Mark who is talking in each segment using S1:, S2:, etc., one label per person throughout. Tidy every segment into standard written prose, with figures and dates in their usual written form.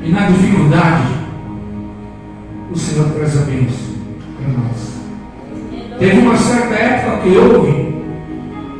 S1: E na dificuldade, o Senhor traz a bênção para nós. Teve uma certa época que houve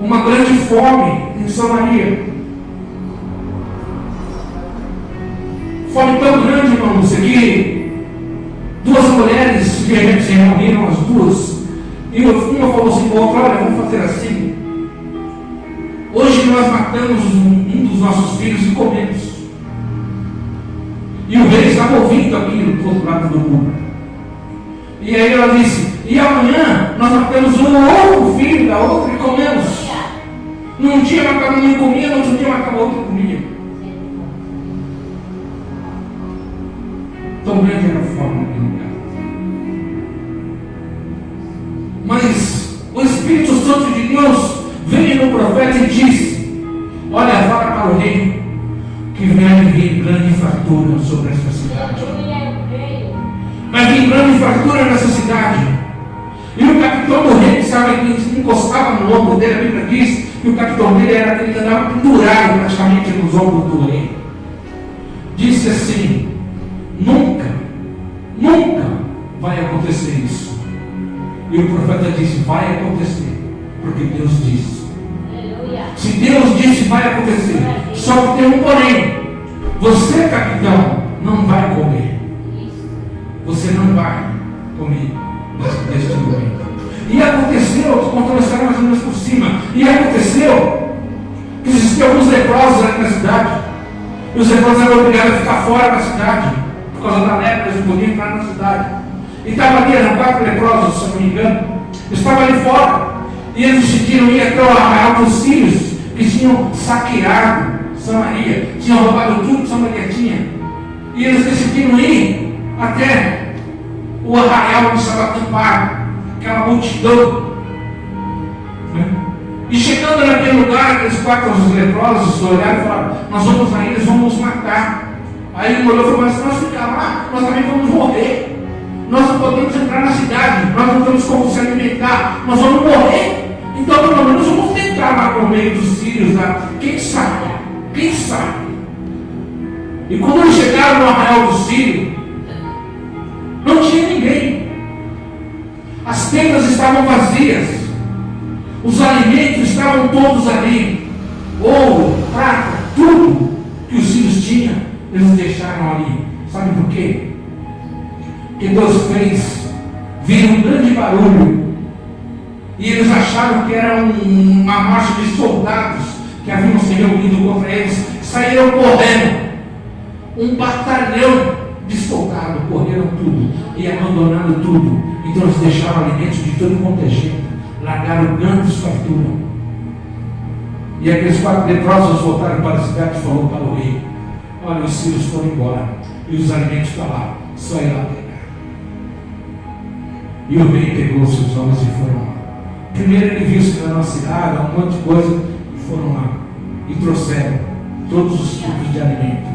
S1: uma grande fome em Samaria. Fome tão grande, irmãos, que duas mulheres se reuniram, as duas, e uma falou assim com a outra: olha, vamos fazer assim. Hoje nós matamos um dos nossos filhos e comemos. E o rei estava ouvindo aquilo do outro lado do mundo. E aí ela disse: e amanhã nós matamos um outro filho da outra e comemos. Num dia matava um e comia, no outro dia matava outro e comia. Tão grande era a fome naquele lugar. Mas o Espírito Santo de Deus veio no profeta e disse: olha, fala para o rei que vai vir grande fartura sobre essa cidade. Vai vir grande fartura nessa cidade. E o capitão do rei, sabe, que encostava no ombro dele, a Bíblia diz que o capitão dele era aquele que andava pendurado praticamente nos ombros do rei. Disse assim: nunca vai acontecer isso. E o profeta disse: vai acontecer, porque Deus disse. Se Deus disse, vai acontecer. Só que tem um porém: você, capitão, não vai comer. Você não vai comer neste momento. E aconteceu, estou contando a história mais ou menos por cima. E aconteceu que existiam alguns leprosos ali na cidade. E os leprosos eram obrigados a ficar fora da cidade. Por causa da lepra, eles não podiam entrar na cidade. E estava ali, eram 4 leprosos, se não me engano. Estavam ali fora. E eles decidiram ir até o arraial dos sírios, que tinham saqueado Samaria, tinham roubado tudo que Samaria tinha. E eles decidiram ir até o arraial onde estava acampado, aquela multidão. E chegando naquele lugar, aqueles 4 leprosos olharam e falaram: nós vamos aí, eles vão nos matar. Aí ele olhou e falou: mas se nós ficarmos lá, nós também vamos morrer. Nós não podemos entrar na cidade, nós não temos como se alimentar, nós vamos morrer. Então pelo menos vamos tentar lá no meio dos sírios lá. Quem sabe? Quem sabe? E quando eles chegaram no arraial do sírio, não tinha ninguém. As tendas estavam vazias. Os alimentos estavam todos ali. Ouro, prata, tudo que os sírios tinham, eles deixaram ali. Sabe por quê? Porque Deus fez vir um grande barulho. E eles acharam que era uma marcha de soldados que haviam se reunido contra eles. Saíram correndo. Um batalhão de soldados correram tudo e abandonaram tudo. Então eles deixaram alimentos de todo quanto é jeito. Largaram grandes farturas. E aqueles 4 leprosos voltaram para a cidade e falaram para o rei: olha, os sírios foram embora e os alimentos estão lá, só ir lá pegar. E o rei pegou os seus homens e foram lá. Primeiro ele viu que era uma cidade, um monte de coisa, e foram lá e trouxeram todos os tipos de alimento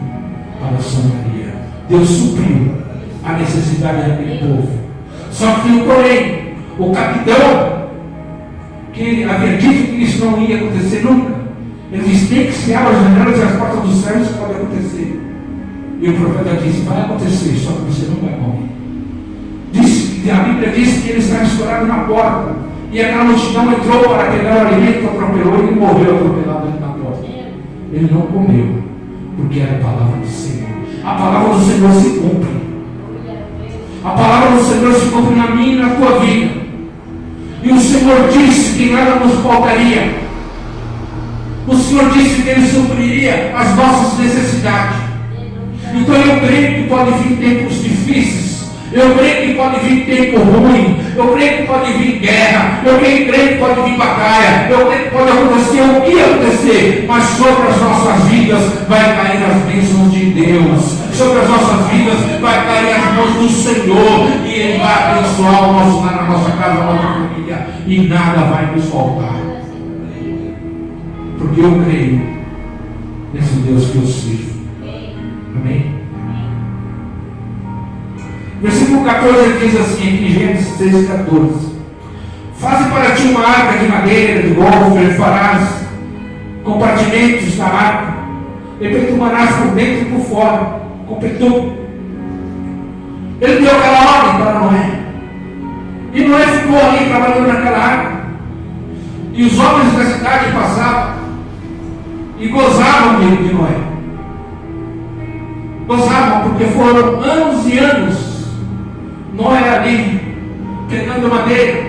S1: para Samaria. Deus supriu a necessidade daquele povo. Só que, porém, o capitão, que havia dito que isso não ia acontecer nunca, ele disse: tem que se abrir as janelas e as portas dos céus, isso pode acontecer. E o profeta disse: vai acontecer, só que você não vai morrer. A Bíblia diz que ele estava escorado na porta, e aquela multidão entrou para pegar o alimento, atropelou e ele morreu atropelado ali na porta. Ele não comeu, porque era a palavra do Senhor. A palavra do Senhor se cumpre. A palavra do Senhor se cumpre na minha e na tua vida. E o Senhor disse que nada nos faltaria. O Senhor disse que Ele supriria as nossas necessidades. Então eu creio que pode vir tempos difíceis. Eu creio que pode vir tempo ruim. Eu creio que pode vir guerra. Eu creio que pode vir batalha. Eu creio que pode acontecer o que acontecer. Mas sobre as nossas vidas vai cair as bênçãos de Deus. Sobre as nossas vidas vai cair as mãos do Senhor. E Ele vai abençoar o nosso lar, a nossa casa, a nossa família. E nada vai nos faltar. Porque eu creio nesse Deus que eu sirvo. Amém? Versículo 14 diz assim, aqui, Gênesis 6,14: faze para ti uma arca de madeira, de gofer, farás compartimentos da arca, e perturbarás por dentro e por fora, completou. Ele deu aquela ordem para Noé. E Noé ficou ali trabalhando naquela arca. E os homens da cidade passavam e gozavam de Noé. Gozavam porque foram anos e anos Noé ali pegando madeira,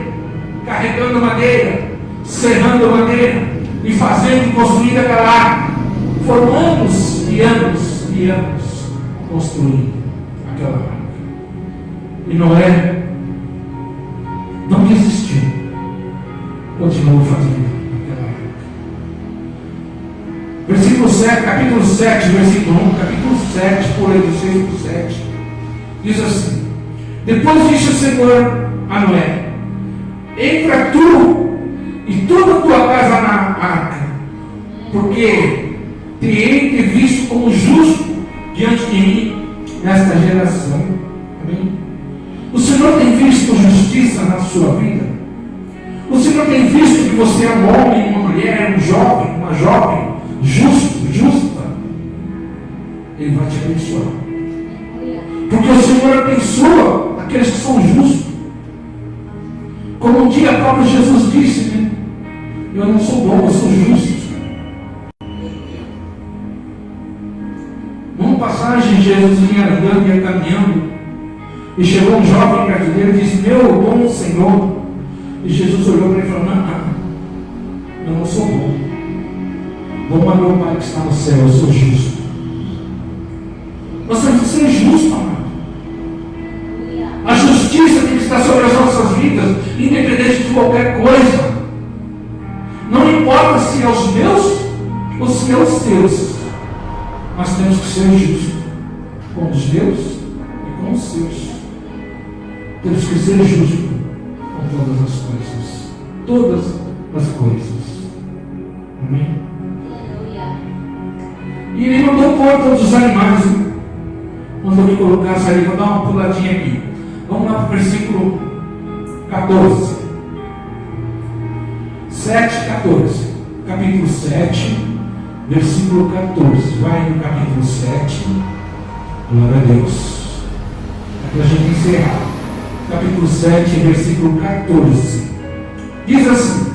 S1: carregando madeira, serrando madeira e fazendo e construindo aquela arca. Foram anos e anos e anos construindo aquela arca. E Noé não desistiu, continuou fazendo aquela arca. Versículo 7, capítulo 7, versículo 1, capítulo 7, por aí do 6 para o 7, diz assim: depois disse o Senhor a Noé: entra tu e toda a tua casa na arca, porque te hei de visto como justo diante de mim nesta geração. Amém? O Senhor tem visto justiça na sua vida? O Senhor tem visto que você é um homem, uma mulher, um jovem, uma jovem, justo, justa? Ele vai te abençoar. Porque o Senhor abençoa aqueles que são justos. Como um dia o próprio Jesus disse, né? Eu não sou bom, eu sou justo. Numa passagem, Jesus vinha andando e caminhando, e chegou um jovem brasileiro e disse: meu bom Senhor. E Jesus olhou para ele e falou: não, eu não sou bom. Bom é meu Pai que está no céu, eu sou justo. Nós temos que ser justos, amado. A justiça tem que estar sobre as nossas vidas, independente de qualquer coisa. Não importa se é os meus ou se é os teus. Nós temos que ser justos com os meus e com os seus. Temos que ser justos com todas as coisas. Todas as coisas. Amém? E ele mandou pôr todos os animais. Mandou me colocar essa ali. Vou dar uma puladinha aqui. Vamos lá para o versículo 14. 7, 14. Capítulo 7, versículo 14. Vai no capítulo 7. Glória a Deus. É para a gente encerrar. Capítulo 7, versículo 14. Diz assim: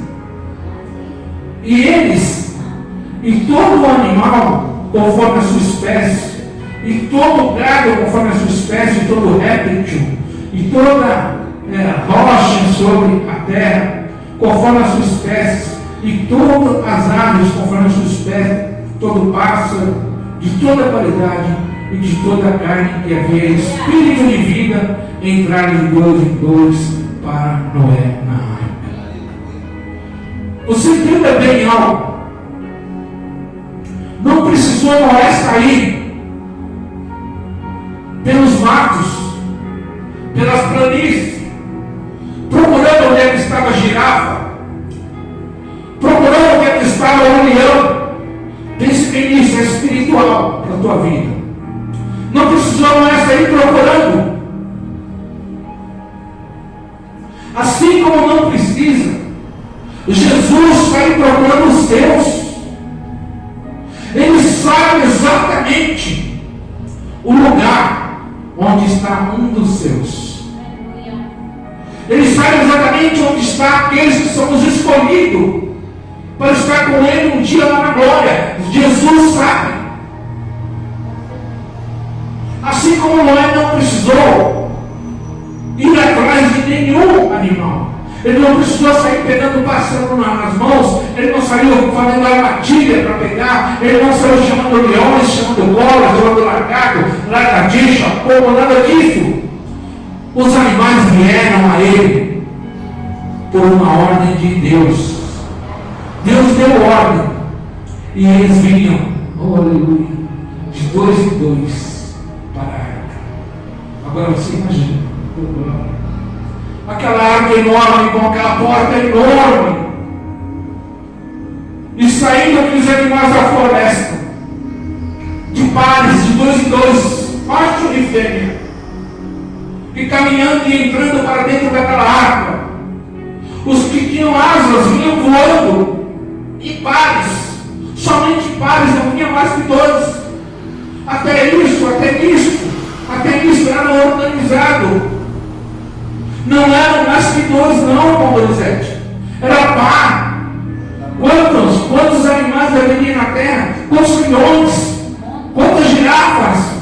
S1: e eles, e todo animal conforme a sua espécie, e todo gado conforme a sua espécie, e todo réptil, e toda rocha sobre a terra conforme a sua espécie, e todas as aves conforme a sua espécie, todo pássaro de toda qualidade e de toda a carne que havia espírito de vida, entraram de dois em dois para Noé na arca. Você entenda bem algo. Não precisou Noé sair pelos matos, pelas planícies, procurando onde é que estava a girafa, procurando onde é que estava o leão. Pense bem nisso, é espiritual para a tua vida. Não precisou Noé sair procurando. Assim como não precisa Jesus sair procurando os teus. Ele sabe exatamente o lugar onde está um dos seus. Ele sabe exatamente onde está aqueles que somos escolhidos para estar com Ele um dia lá na glória. Jesus sabe. Assim como Noé não precisou ir atrás de nenhum animal. Ele não precisou sair pegando pássaro nas mãos. Ele não saiu fazendo armadilha para pegar. Ele não saiu chamando leões, chamando bolas, chamando lagartixa, como nada disso. Os animais vieram a ele por uma ordem de Deus. Deus deu ordem. E eles vinham, oh aleluia, de dois em dois para a arca. Agora você imagina, aquela arca enorme, com aquela porta enorme, e saindo aqueles animais da floresta, de pares, de dois em dois, macho e fêmea, e caminhando e entrando para dentro daquela arca. Os que tinham asas vinham voando em pares, somente pares, não vinha mais que dois. Até isso era organizado. Não eram mais que 2, não, com Donizete. Era par. Quantos animais deveriam na terra? Quantos milhões? Quantas girafas?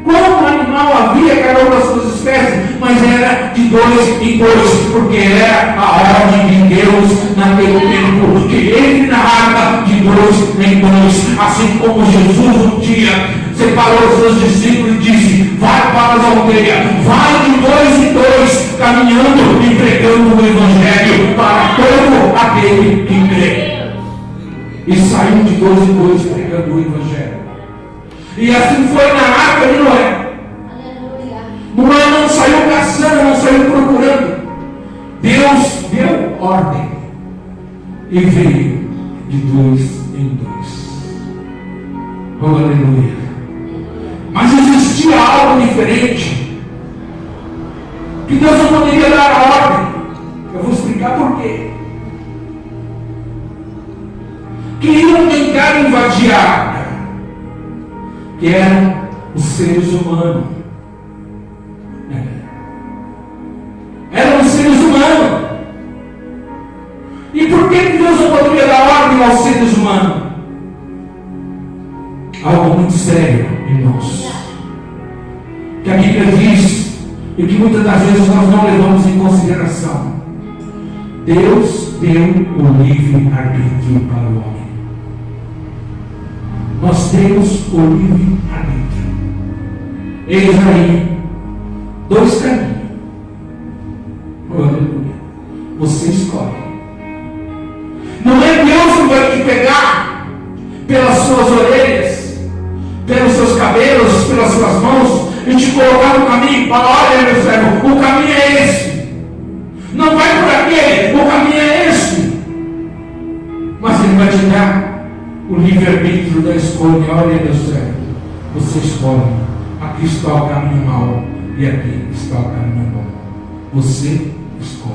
S1: Quanto animal havia, cada uma das suas espécies? Mas era de 2 em 2, porque era a ordem de Deus naquele tempo, que ele na arca de 2 em 2, assim como Jesus um dia separou os seus discípulos e disse: vai para as aldeias, vai de 2 em 2, caminhando e pregando o Evangelho para todo aquele que crê. E saiu de 2 em 2 pregando o Evangelho. E assim foi na arca de Noé. Noé não saiu caçando, não saiu procurando. Deus deu ordem e veio de 2 em 2. Oh, aleluia. Mas existia algo diferente, que Deus não poderia dar a ordem. Eu vou explicar por quê. Queriam tentar invadir a arca, que eram os seres humanos. Eram os seres humanos. E por que Deus não poderia dar ordem aos seres humanos? Algo muito sério, irmãos, que a Bíblia diz e que muitas das vezes nós não levamos em consideração. Deus deu o livre-arbítrio para o homem. Nós temos o livre-arbítrio. Eis aí 2 caminhos. Aleluia. Você escolhe. Não é Deus que vai te pegar pelas suas orelhas, pelos seus cabelos, pelas suas mãos e te colocar no caminho. Fala: olha, meu servo, o caminho é esse. Não vai por aquele, o caminho é esse. Mas Ele vai te dar o livre-arbítrio da escolha. Olha, meu servo, você escolhe. Aqui está o caminho mau e aqui está o caminho bom. Você escolhe.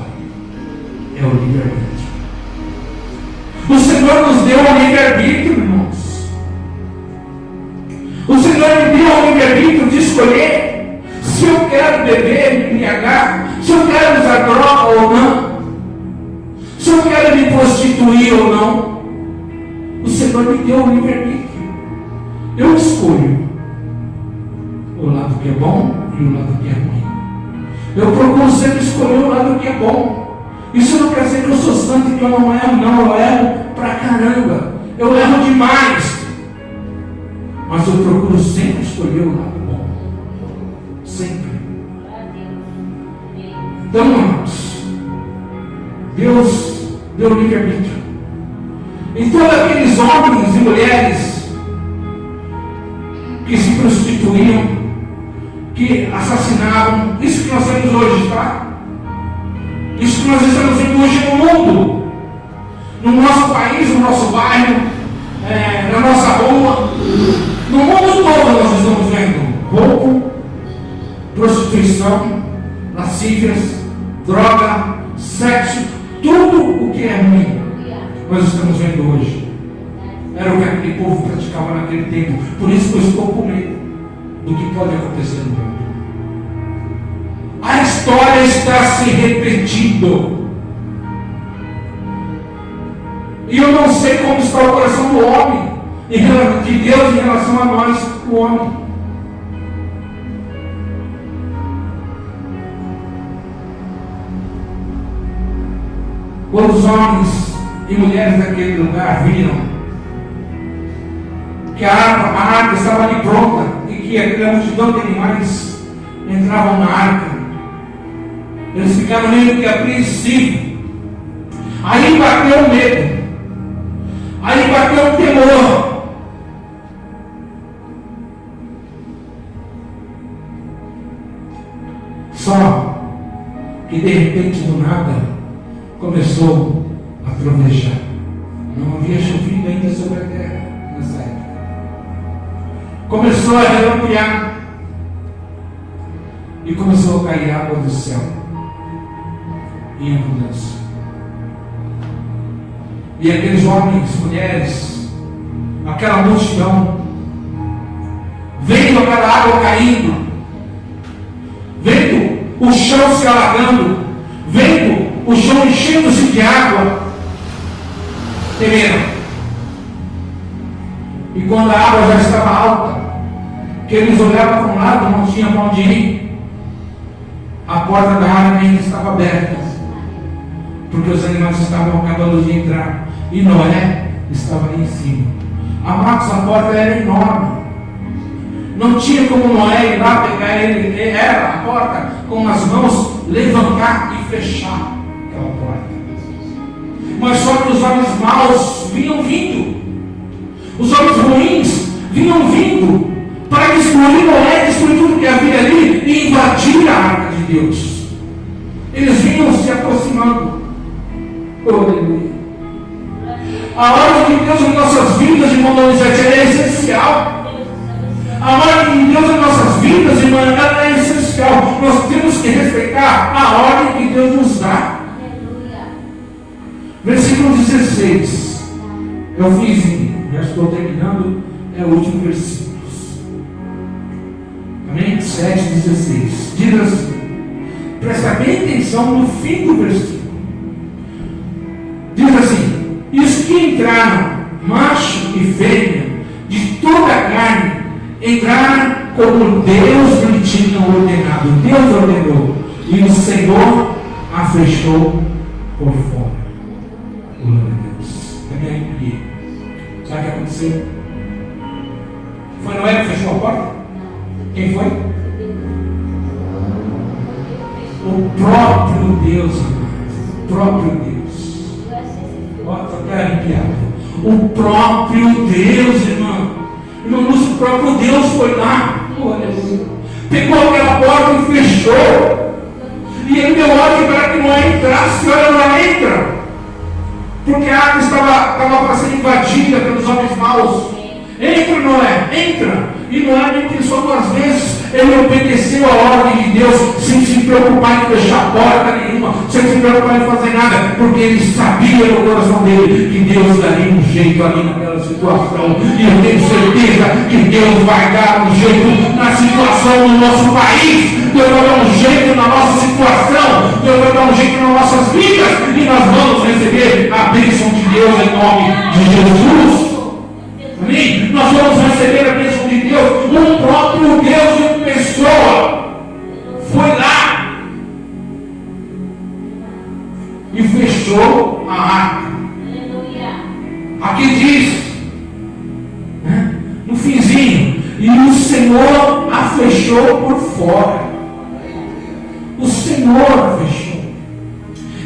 S1: É o livre-arbítrio. O Senhor nos deu o livre-arbítrio, irmãos. O Senhor me deu o livre-arbítrio de escolher se eu quero beber, me embriagar, se eu quero usar droga ou não, se eu quero me prostituir ou não. O Senhor me deu o livre-arbítrio. Eu escolho o lado que é bom e o lado que é ruim. Eu procuro sempre escolher o lado que é bom. Isso não quer dizer que eu sou santo e que eu não erro, não. Eu erro pra caramba. Eu erro demais. Mas eu procuro sempre escolher o lado bom. Sempre. Então, irmãos, Deus deu livre-arbítrio. E todos aqueles homens e mulheres que se prostituíam, que assassinavam, isso que nós temos hoje, tá? Isso que nós estamos vendo hoje no mundo, no nosso país, no nosso bairro, na nossa rua, no mundo todo nós estamos vendo roubo, prostituição, lascívias, droga, sexo, tudo o que é ruim, nós estamos vendo hoje. Era o que aquele povo praticava naquele tempo. Por isso que eu estou com medo do que pode acontecer no mundo. A história está se repetindo. E eu não sei como está o coração do homem, de Deus em relação a nós, o homem. Quando os homens e mulheres daquele lugar viram que a arca estava ali pronta e que aquela multidão de animais entravam na arca, eles ficaram meio que apreensivos. Aí bateu o medo, aí bateu o temor. Só que de repente, do nada, começou a trovejar. Não havia chovido ainda sobre a terra nessa época. Começou a relampear e começou a cair água do céu em abundância. E aqueles homens, mulheres, aquela multidão vendo aquela água caindo, vendo o chão se alagando, vendo o chão enchendo-se de água, temeram. E quando a água já estava alta, que eles olhavam para um lado, não tinha para onde ir, a porta da água ainda estava aberta, porque os animais estavam acabando de entrar, e Noé estava ali em cima. Amados, a porta era enorme, não tinha como Noé ir lá pegar ele, era a porta com as mãos, levantar e fechar aquela porta. Mas só que os homens maus vinham vindo, os homens ruins vinham vindo para destruir Noé, destruir tudo que havia ali e invadir a arca de Deus. Eles vinham se aproximando. Aleluia. A ordem de Deus em nossas vidas, irmão Donizete, é essencial. A ordem de Deus em nossas vidas, irmão, ela é essencial. Nós temos que respeitar a ordem que Deus nos dá. Versículo 16. É o finzinho. Já estou terminando. É o último versículo. Amém? 7,16. Diz assim. Presta bem atenção no fim do versículo. Diz assim: e os que entraram, macho e fêmea, de toda a carne, entraram como Deus lhe tinha ordenado. Deus ordenou. E o Senhor a fechou por fora. Glória a Deus. Também arrepiei. Sabe o que aconteceu? Foi Noé que fechou a porta? Quem foi? O próprio Deus, o próprio Deus. Olha, estou até arrepiado. O próprio Deus, irmão. Irmãos, o próprio Deus foi lá. Pegou aquela porta e fechou. E ele deu ordem para que Noé entrasse. Olha, não entra. Porque a água estava para ser invadida pelos homens maus. Entra, Noé, entra. E Noé nem pensou duas vezes. Ele obedeceu a ordem de Deus sem se preocupar em fechar porta nenhuma, sem se preocupar em fazer nada, porque ele sabia no coração dele que Deus daria um jeito ali naquela situação. E eu tenho certeza que Deus vai dar um jeito na situação do nosso país. Deus vai dar um jeito na nossa situação. Deus vai dar um jeito nas nossas vidas. E nós vamos receber a bênção de Deus em nome de Jesus. Amém? Nós vamos receber a bênção de Deus. O próprio Deus em pessoa foi lá e fechou a arca. Aqui diz, né, no finzinho, e o Senhor a fechou por fora. O Senhor a fechou.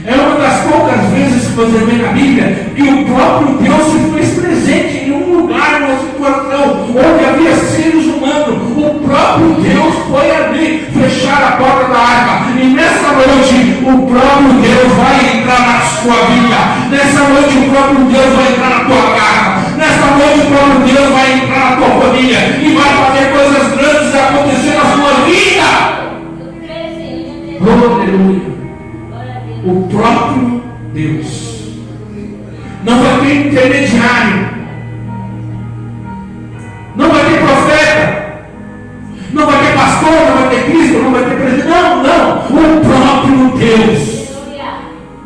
S1: É uma das poucas vezes que você vê na Bíblia que o próprio Deus se fez presente em um lugar, numa situação onde havia seres humanos. O próprio Deus foi ali fechar a porta da arca. E nessa noite o próprio Deus vai entrar na sua vida. Nessa noite o próprio Deus vai entrar na tua casa. Nessa noite o próprio Deus vai entrar na tua família e vai fazer coisas grandes acontecer na sua vida. Aleluia. O próprio Deus. Não vai ter intermediário. Não vai ter profeta. Não vai ter pastor, não vai ter Cristo, não vai ter presidente. Não, não. O próprio Deus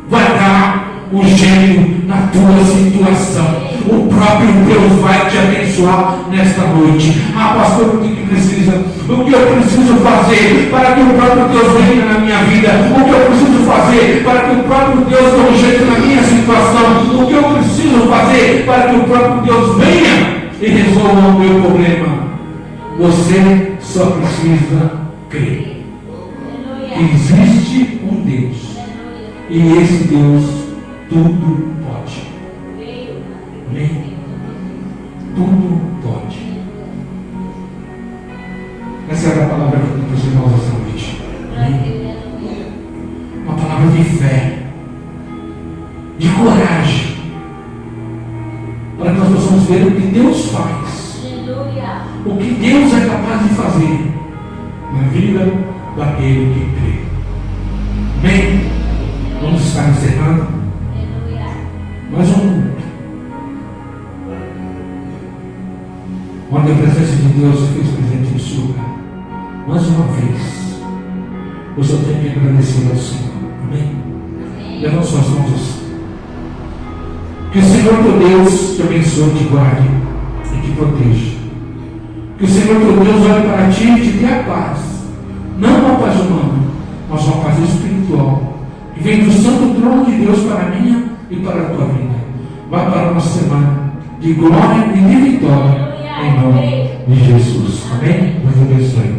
S1: vai dar o jeito na tua situação. O próprio Deus vai te abençoar nesta noite. Ah, pastor, o que precisa? O que eu preciso fazer para que o próprio Deus venha na minha vida? O que eu preciso fazer para que o próprio Deus dê um jeito na minha situação? O que eu preciso fazer para que o próprio Deus venha e resolva o meu problema? Você só precisa crer que existe um Deus e esse Deus tudo pode. Amém? Tudo pode. Essa era a palavra que eu trouxe para nós essa noite. Amém? Uma palavra de fé, de coragem, para que nós possamos ver o que Deus faz, o que Deus é capaz de fazer na vida daquele que crê. Amém? Vamos estar encerrando. Mais um minuto. Onde a presença de Deus se fez presente mais uma vez, eu só tenho que agradecer ao Senhor. Amém? Levanta suas mãos assim. Que o Senhor teu Deus te abençoe, te guarde e te proteja. Que o Senhor teu Deus olhe para ti e te dê a paz. Não uma paz humana, mas uma paz espiritual. Que vem do santo trono de Deus para a minha e para a tua vida. Vai para uma semana de glória e de vitória. Em nome de Jesus. Amém? Deus abençoe.